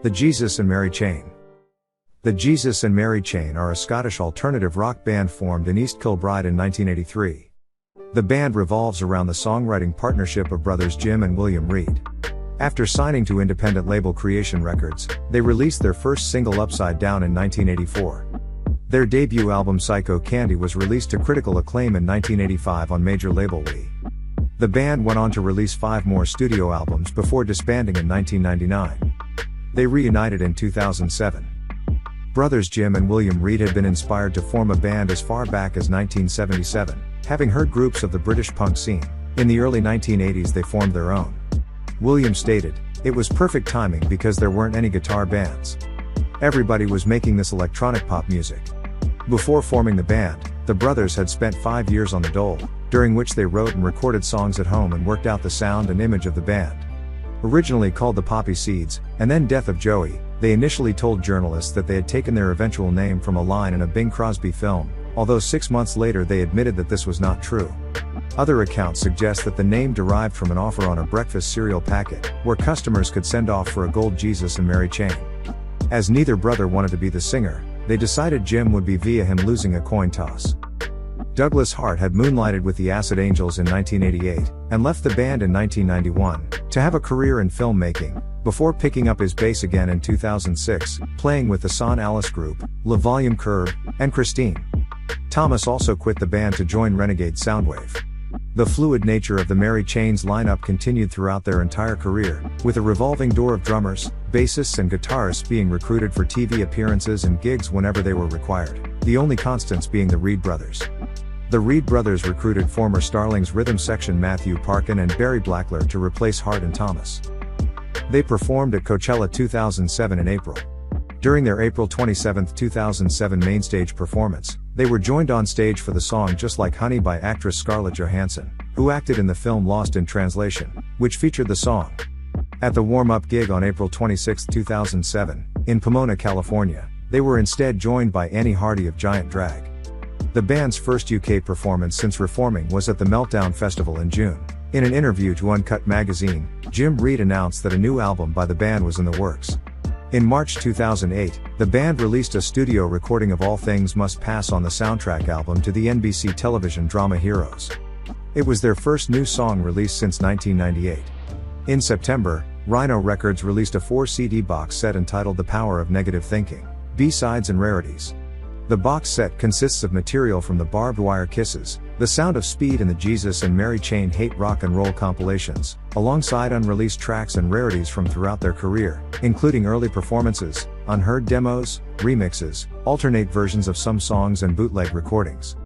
The Jesus and Mary Chain. The Jesus and Mary Chain are a Scottish alternative rock band formed in East Kilbride in 1983. The band revolves around the songwriting partnership of brothers Jim and William Reid. After signing to independent label Creation Records, they released their first single Upside Down in 1984. Their debut album Psycho Candy was released to critical acclaim in 1985 on major label Lee. The band went on to release 5 more studio albums before disbanding in 1999. They reunited in 2007. Brothers Jim and William Reid had been inspired to form a band as far back as 1977, having heard groups of the British punk scene. In the early 1980s they formed their own. William stated, "It was perfect timing because there weren't any guitar bands. Everybody was making this electronic pop music." Before forming the band, the brothers had spent 5 years on the dole, during which they wrote and recorded songs at home and worked out the sound and image of the band. Originally called the Poppy Seeds, and then Death of Joey, they initially told journalists that they had taken their eventual name from a line in a Bing Crosby film, although 6 months later they admitted that this was not true. Other accounts suggest that the name derived from an offer on a breakfast cereal packet, where customers could send off for a gold Jesus and Mary Chain. As neither brother wanted to be the singer, they decided Jim would be via him losing a coin toss. Douglas Hart had moonlighted with the Acid Angels in 1988, and left the band in 1991, to have a career in filmmaking, before picking up his bass again in 2006, playing with the Son Alice Group, Le Volume Curve, and Christine. Thomas also quit the band to join Renegade Soundwave. The fluid nature of the Mary Chain's lineup continued throughout their entire career, with a revolving door of drummers, bassists and guitarists being recruited for TV appearances and gigs whenever they were required, the only constants being the Reid brothers. The Reid brothers recruited former Starlings rhythm section Matthew Parkin and Barry Blackler to replace Hart and Thomas. They performed at Coachella 2007 in April. During their April 27, 2007 mainstage performance, they were joined on stage for the song Just Like Honey by actress Scarlett Johansson, who acted in the film Lost in Translation, which featured the song. At the warm-up gig on April 26, 2007, in Pomona, California, they were instead joined by Annie Hardy of Giant Drag. The band's first UK performance since reforming was at the Meltdown Festival in June. In an interview to Uncut magazine, Jim Reid announced that a new album by the band was in the works. In March 2008, the band released a studio recording of All Things Must Pass on the soundtrack album to the NBC television drama Heroes. It was their first new song released since 1998. In September, Rhino Records released a 4-CD box set entitled The Power of Negative Thinking, B-Sides and Rarities. The box set consists of material from the Barbed Wire Kisses, The Sound of Speed and the Jesus and Mary Chain Hate Rock and Roll compilations, alongside unreleased tracks and rarities from throughout their career, including early performances, unheard demos, remixes, alternate versions of some songs and bootleg recordings.